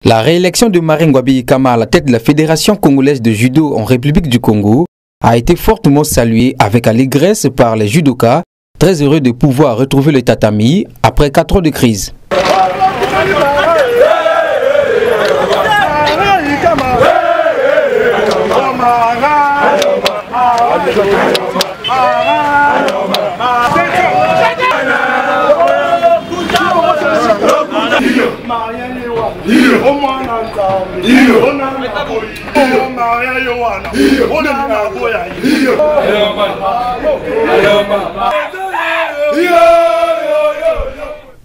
La réélection de Marien Ngouabi Kama à la tête de la Fédération congolaise de judo en République du Congo a été fortement saluée avec allégresse par les judokas, très heureux de pouvoir retrouver le tatami après 4 ans de crise.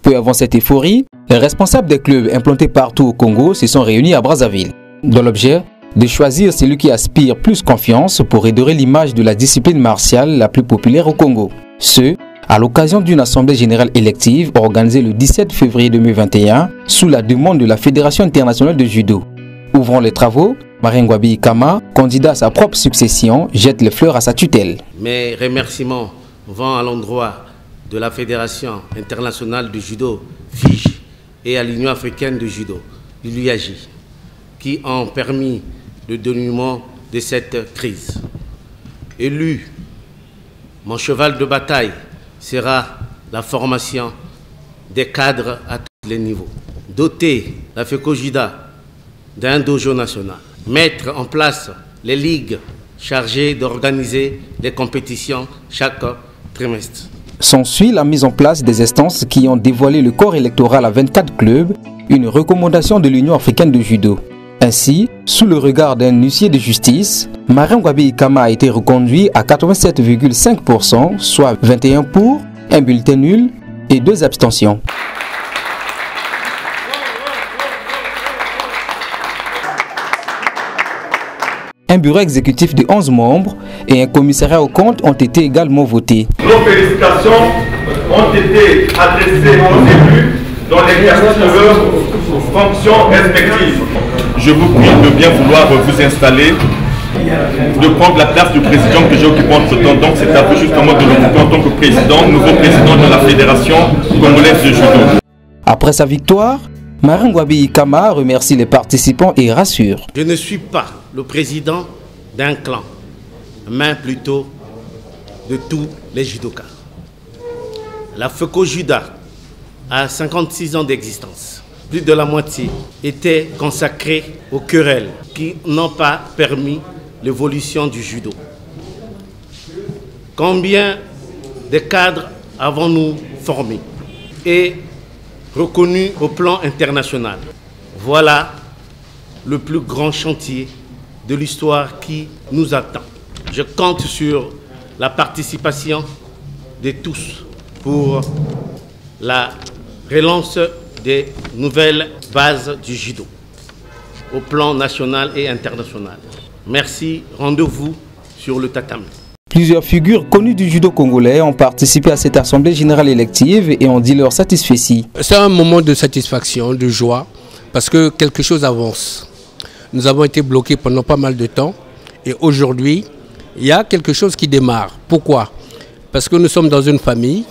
Peu avant cette euphorie, les responsables des clubs implantés partout au Congo se sont réunis à Brazzaville, dans l'objet de choisir celui qui aspire plus confiance pour redorer l'image de la discipline martiale la plus populaire au Congo. Ce, à l'occasion d'une assemblée générale élective organisée le 17 février 2021 sous la demande de la Fédération internationale de judo. Ouvrant les travaux, Marien Ngouabi Kama, candidat à sa propre succession, jette les fleurs à sa tutelle. Mes remerciements vont à l'endroit de la Fédération internationale de judo, FIJ, et à l'Union africaine de judo, l'UAJ, qui ont permis le dénouement de cette crise. Élu, mon cheval de bataille sera la formation des cadres à tous les niveaux. Doter la FECOJIDA d'un dojo national. Mettre en place les ligues chargées d'organiser les compétitions chaque trimestre. S'ensuit la mise en place des instances qui ont dévoilé le corps électoral à 24 clubs, une recommandation de l'Union africaine de judo. Ainsi, sous le regard d'un huissier de justice, Marien Ngouabi Kama a été reconduit à 87,5%, soit 21 pour, un bulletin nul et 2 abstentions. Un bureau exécutif de 11 membres et un commissariat aux comptes ont été également votés. Nos félicitations ont été adressées aux élus dans l'exercice de leurs fonctions respectives. Je vous prie de bien vouloir vous installer, de prendre la place du président que j'ai occupé entre-temps. Donc c'est à vous justement de l'occuper en tant que président, nouveau président de la Fédération congolaise de judo. Après sa victoire, Marien Ngouabi Kama remercie les participants et rassure. Je ne suis pas le président d'un clan, mais plutôt de tous les judokas. La FECOJIDA a 56 ans d'existence. Plus de la moitié était consacrée aux querelles qui n'ont pas permis l'évolution du judo. Combien de cadres avons-nous formés et reconnus au plan international? Voilà le plus grand chantier de l'histoire qui nous attend. Je compte sur la participation de tous pour la relance des nouvelles bases du judo au plan national et international. Merci, rendez-vous sur le tatami. Plusieurs figures connues du judo congolais ont participé à cette assemblée générale élective et ont dit leur satisfaction. C'est un moment de satisfaction, de joie, parce que quelque chose avance. Nous avons été bloqués pendant pas mal de temps et aujourd'hui, il y a quelque chose qui démarre. Pourquoi? Parce que nous sommes dans une famille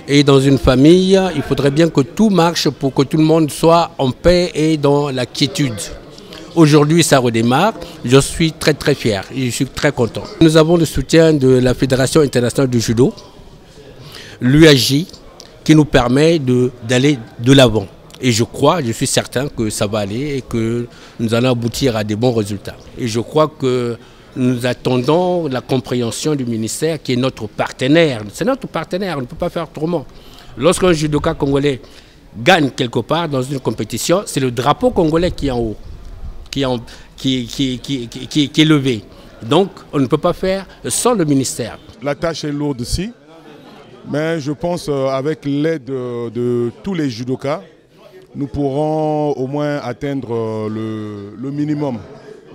et dans une famille, il faudrait bien que tout marche pour que tout le monde soit en paix et dans la quiétude. Aujourd'hui, ça redémarre. Je suis très fier et je suis très content. Nous avons le soutien de la Fédération internationale de judo, l'UAJ, qui nous permet d'aller de l'avant. Et je suis certain que ça va aller et que nous allons aboutir à des bons résultats. Et je crois que nous attendons la compréhension du ministère qui est notre partenaire. C'est notre partenaire, on ne peut pas faire autrement. Lorsqu'un judoka congolais gagne quelque part dans une compétition, c'est le drapeau congolais qui est en haut, qui est levé. Donc on ne peut pas faire sans le ministère. La tâche est lourde aussi, mais je pense avec l'aide de tous les judokas, nous pourrons au moins atteindre le minimum.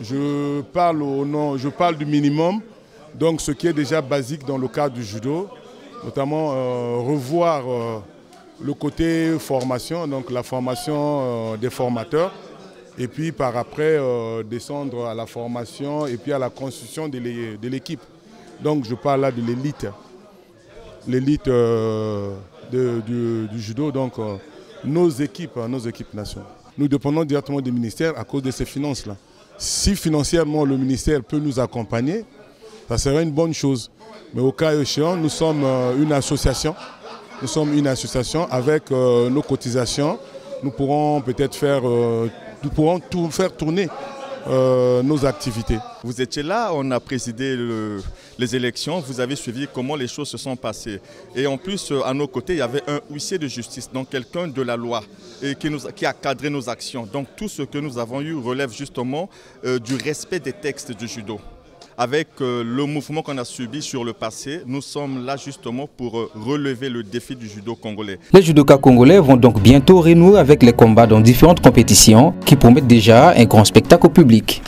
Je parle du minimum, donc ce qui est déjà basique dans le cadre du judo, notamment revoir le côté formation, donc la formation des formateurs, et puis par après descendre à la formation et puis à la construction de l'équipe. Donc je parle là de l'élite, du judo, donc nos équipes nationales. nous dépendons directement du ministère à cause de ces finances-là. Si financièrement le ministère peut nous accompagner, ça serait une bonne chose. Mais au cas échéant, nous sommes une association. Nous sommes une association avec nos cotisations. Nous pourrons peut-être faire tourner nos activités. Vous étiez là, on a présidé les élections, vous avez suivi comment les choses se sont passées. Et en plus, à nos côtés, il y avait un huissier de justice, donc quelqu'un de la loi, et qui a cadré nos actions. Donc tout ce que nous avons eu relève justement du respect des textes du judo. Avec le mouvement qu'on a subi sur le passé, nous sommes là justement pour relever le défi du judo congolais. Les judokas congolais vont donc bientôt renouer avec les combats dans différentes compétitions qui promettent déjà un grand spectacle au public.